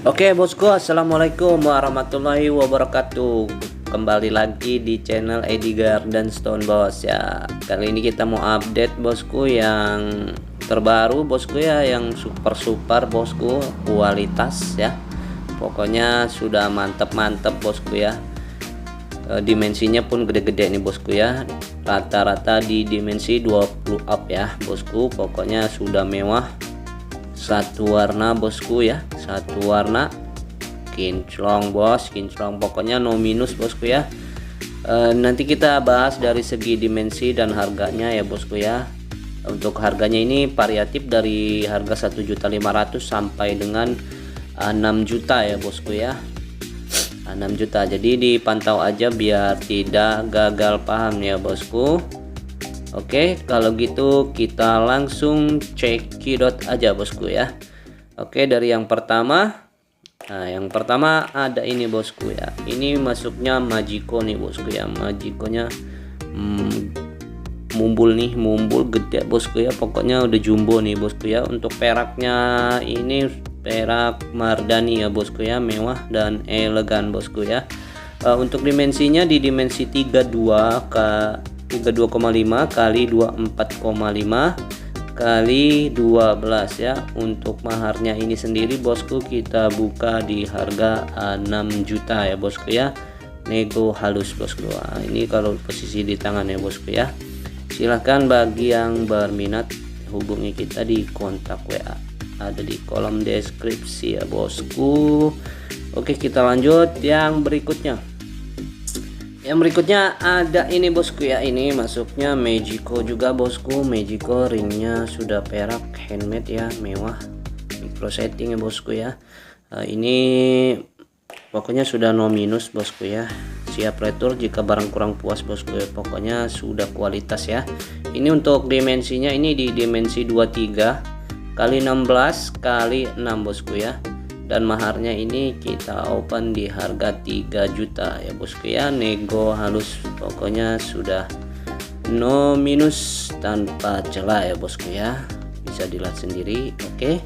Oke bosku, assalamualaikum warahmatullahi wabarakatuh. Kembali lagi di channel Edi Garden Stone bos ya. Kali ini kita mau update bosku yang terbaru bosku ya, yang super bosku, kualitas ya. Pokoknya sudah mantep bosku ya. Dimensinya pun gede-gede nih bosku ya. Rata-rata di dimensi 20 up ya bosku. Pokoknya sudah mewah. Satu warna bosku ya, satu warna kinclong bos, kinclong, pokoknya no minus bosku ya. Nanti kita bahas dari segi dimensi dan harganya ya bosku ya. Untuk harganya ini variatif dari harga 1.500.000 sampai dengan 6 juta ya bosku ya, 6 juta. Jadi dipantau aja biar tidak gagal paham ya bosku. Oke, kalau gitu kita langsung cekidot aja bosku ya. Oke, dari yang pertama. Nah, yang pertama ada ini bosku ya. Ini masuknya Majiko nih bosku ya. Majikonya mumbul nih, mumbul gede bosku ya. Pokoknya udah jumbo nih bosku ya. Untuk peraknya ini perak Mardani ya bosku ya, mewah dan elegan bosku ya. Untuk dimensinya di dimensi 32 ke 32,5 kali 24,5 kali 12 ya. Untuk maharnya ini sendiri bosku kita buka di harga 6 juta ya bosku ya, nego halus bosku. Nah, ini kalau posisi di tangan ya bosku ya. Silahkan bagi yang berminat hubungi kita di kontak WA, ada di kolom deskripsi ya bosku. Oke, kita lanjut yang berikutnya. Yang berikutnya ada ini bosku ya, ini masuknya Majiko juga bosku. Majiko, ringnya sudah perak handmade ya, mewah, micro setting ya bosku ya. Ini pokoknya sudah no minus bosku ya, siap retur jika barang kurang puas bosku ya. Pokoknya sudah kualitas ya. Ini untuk dimensinya ini di dimensi 23 kali 16 kali 6 bosku ya. Dan maharnya ini kita open di harga 3 juta ya bosku ya, nego halus. Pokoknya sudah no minus tanpa celah ya bosku ya, bisa dilihat sendiri. Oke,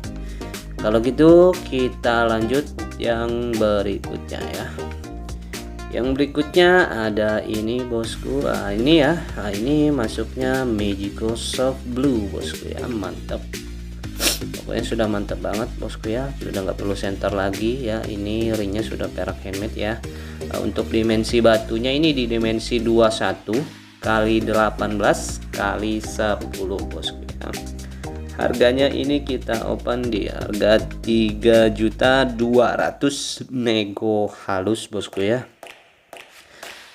kalau gitu kita lanjut yang berikutnya ya. Yang berikutnya ada ini bosku. Ini ya, ini masuknya Majiko Soft Blue bosku ya, mantap. Pokoknya sudah mantap banget bosku ya, sudah nggak perlu senter lagi ya. Ini ringnya sudah perak handmade ya. Untuk dimensi batunya ini di dimensi 21 kali 18 kali 10 bosku ya. Harganya ini kita open di harga 3.200.000 nego halus bosku ya.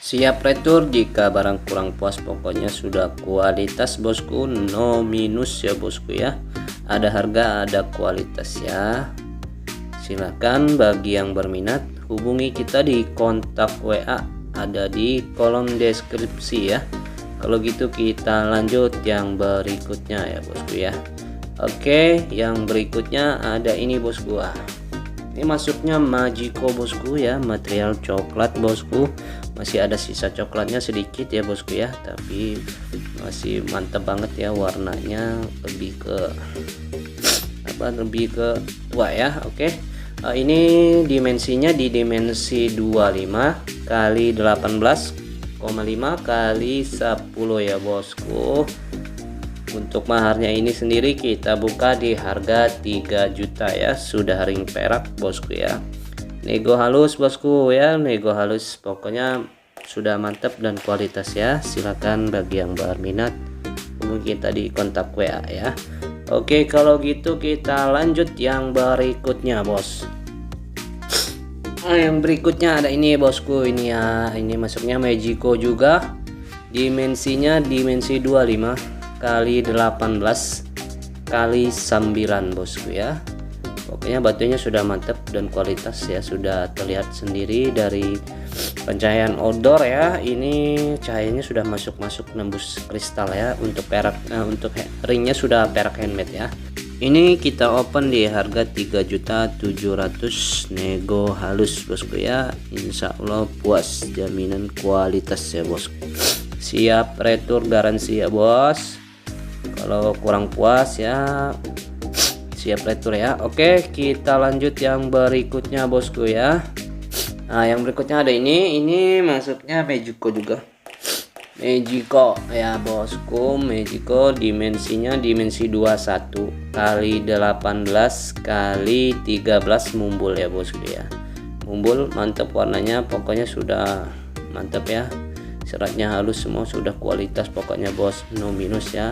Siap retur jika barang kurang puas. Pokoknya sudah kualitas bosku, no minus ya bosku ya. Ada harga, ada kualitas ya. Silahkan bagi yang berminat hubungi kita di kontak WA, ada di kolom deskripsi ya. Kalau gitu kita lanjut yang berikutnya ya bosku ya. Oke, yang berikutnya ada ini bosku. Ini masuknya Majiko bosku ya, material coklat bosku. Masih ada sisa coklatnya sedikit ya bosku ya, tapi masih mantap banget ya. Warnanya lebih ke lebih ke tua ya. Oke, ini dimensinya di dimensi 25 kali 18,5 kali 10 ya bosku. Untuk maharnya ini sendiri kita buka di harga 3 juta ya, sudah ring perak bosku ya, nego halus bosku ya, nego halus. Pokoknya sudah mantap dan kualitas ya. Silakan bagi yang berminat hubungi kita di kontak WA ya. Oke, kalau gitu kita lanjut yang berikutnya bos. Yang berikutnya ada ini bosku, ini ya, ini masuknya Majiko juga. Dimensinya dimensi 25 kali 18 kali 9 bosku ya. Pokoknya batunya sudah mantap dan kualitas ya, sudah terlihat sendiri dari pencahayaan outdoor ya. Ini cahayanya sudah masuk nembus kristal ya. Untuk perak, untuk ringnya sudah perak handmade ya. Ini kita open di harga 3.700.000 nego halus bosku ya. Insya Allah puas, jaminan kualitas ya bosku. Siap retur garansi ya bos. Kalau kurang puas ya siap retur ya. Oke, kita lanjut yang berikutnya bosku ya. Nah, yang berikutnya ada ini masuknya Magico juga. Magico ya bosku, Magico dimensinya dimensi 21 kali 18 kali 13 mumbul ya bosku ya. Mumbul mantap warnanya, pokoknya sudah mantap ya. Seratnya halus semua, sudah kualitas pokoknya bos, no minus ya.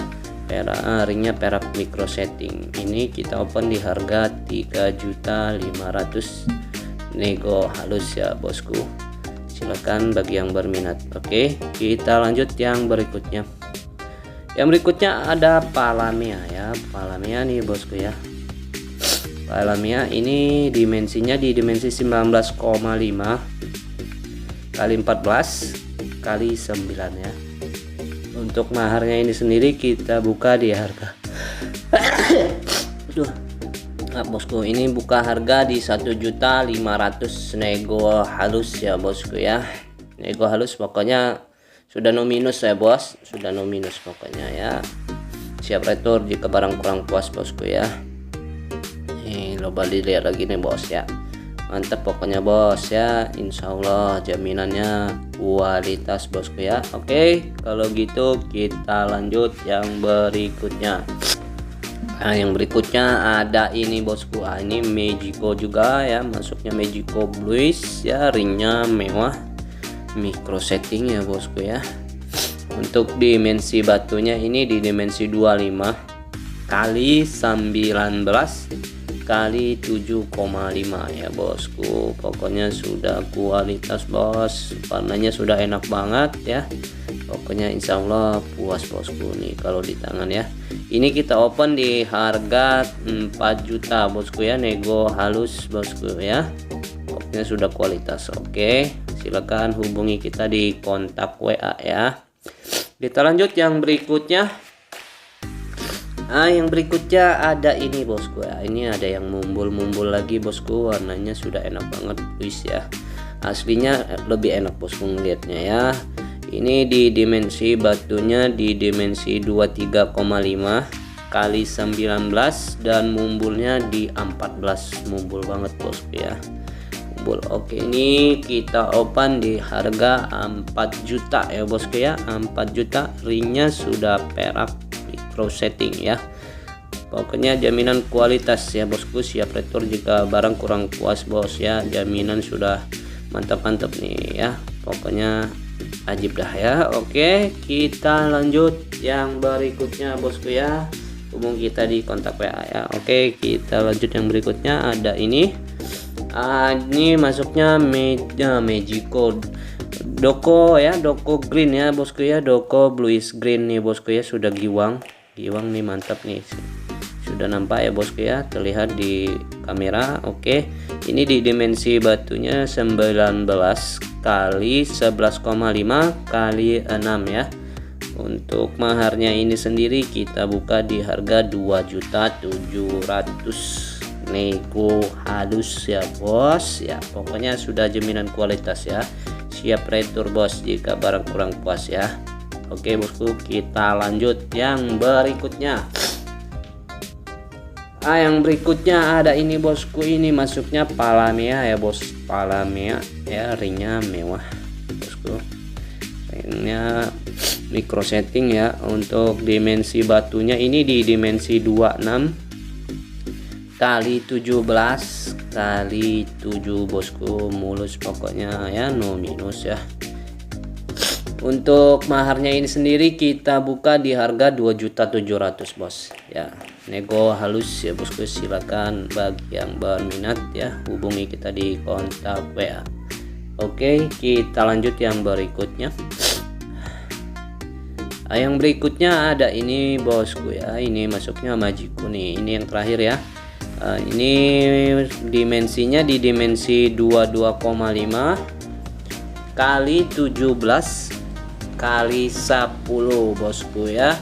Ringnya perak micro setting. Ini kita open di harga 3.500.000 nego halus ya bosku, silakan bagi yang berminat. Oke, kita lanjut yang berikutnya. Yang berikutnya ada Palamia ya. Palamia nih bosku ya. Palamia ini dimensinya di dimensi 19,5 kali 14 kali 9 ya. Untuk maharnya ini sendiri kita buka di harga bosku, ini buka harga di 1.500.000 nego halus ya bosku ya. Nego halus pokoknya sudah no minus ya bos, sudah no minus pokoknya ya. Siap retur jika barang kurang puas bosku ya. Nih coba dilihat lagi nih bos ya, mantap pokoknya bos ya. Insya Allah jaminannya kualitas bosku ya. Oke, kalau gitu kita lanjut yang berikutnya. Nah, yang berikutnya ada ini bosku. Ini Magico juga ya, masuknya Magico Blues ya, ringnya mewah, micro setting ya bosku ya. Untuk dimensi batunya ini di dimensi 25 kali 19 kali 7,5 ya bosku. Pokoknya sudah kualitas bos, warnanya sudah enak banget ya. Pokoknya insya Allah puas bosku nih kalau di tangan ya. Ini kita open di harga 4 juta bosku ya, nego halus bosku ya. Pokoknya sudah kualitas. Oke, silakan hubungi kita di kontak WA ya. Kita lanjut yang berikutnya. Yang berikutnya ada ini bosku ya. Ini ada yang mumbul lagi bosku, warnanya sudah enak banget guys ya. Aslinya lebih enak bosku ngeliatnya ya. Ini di dimensi batunya di dimensi 23,5 kali 19 dan mumbulnya di 14, mumbul banget bosku ya, mumbul. Oke, ini kita open di harga 4 juta ya bosku ya, 4 juta. Ringnya sudah perak micro setting ya. Pokoknya jaminan kualitas ya bosku, siap retur jika barang kurang puas bos ya. Jaminan sudah mantap-mantap nih ya, pokoknya ajib dah ya. Oke, kita lanjut yang berikutnya bosku ya. Hubungi kita di kontak WA ya. Oke, kita lanjut yang berikutnya. Ada ini. Ini masuknya Magico Doko ya, Doko green ya bosku ya, Doko bluish green nih bosku ya. Sudah giwang nih, mantap nih. Sudah nampak ya bosku ya, terlihat di kamera. Oke, ini di dimensi batunya 19 kali 11,5 kali 6 ya. Untuk maharnya ini sendiri kita buka di harga 2.700.000 nego halus ya bos ya. Pokoknya sudah jaminan kualitas ya, siap retur bos jika barang kurang puas ya. Oke bosku, kita lanjut yang berikutnya. Yang berikutnya ada ini bosku. Ini masuknya Palamia ya bos, Palamia ya, ringnya mewah bosku, ringnya micro setting ya. Untuk dimensi batunya ini di dimensi 26 kali 17 kali 7 bosku, mulus pokoknya ya, no minus ya. Untuk maharnya ini sendiri kita buka di harga 2.700.000 bos ya, nego halus ya bosku. Silakan bagi yang berminat ya, hubungi kita di kontak WA. Oke, kita lanjut yang berikutnya. Yang berikutnya ada ini bosku ya. Ini masuknya Magico nih, ini yang terakhir ya. Ini dimensinya di dimensi 22,5 kali 17 kali 10 bosku ya.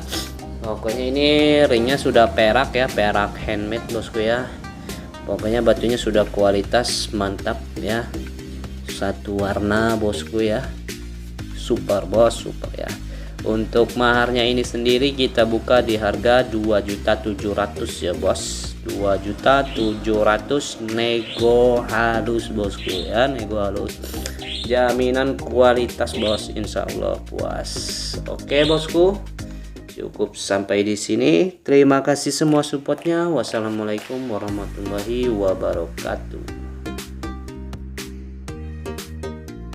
Pokoknya ini ringnya sudah perak ya, perak handmade bosku ya. Pokoknya batunya sudah kualitas mantap ya, satu warna bosku ya, super bos, super ya. Untuk maharnya ini sendiri kita buka di harga 2.700.000 ya bos, 2.700.000 nego halus bosku ya, nego halus, jaminan kualitas bos, insya Allah puas. Oke bosku, cukup sampai di sini. Terima kasih semua supportnya. Wassalamualaikum warahmatullahi wabarakatuh.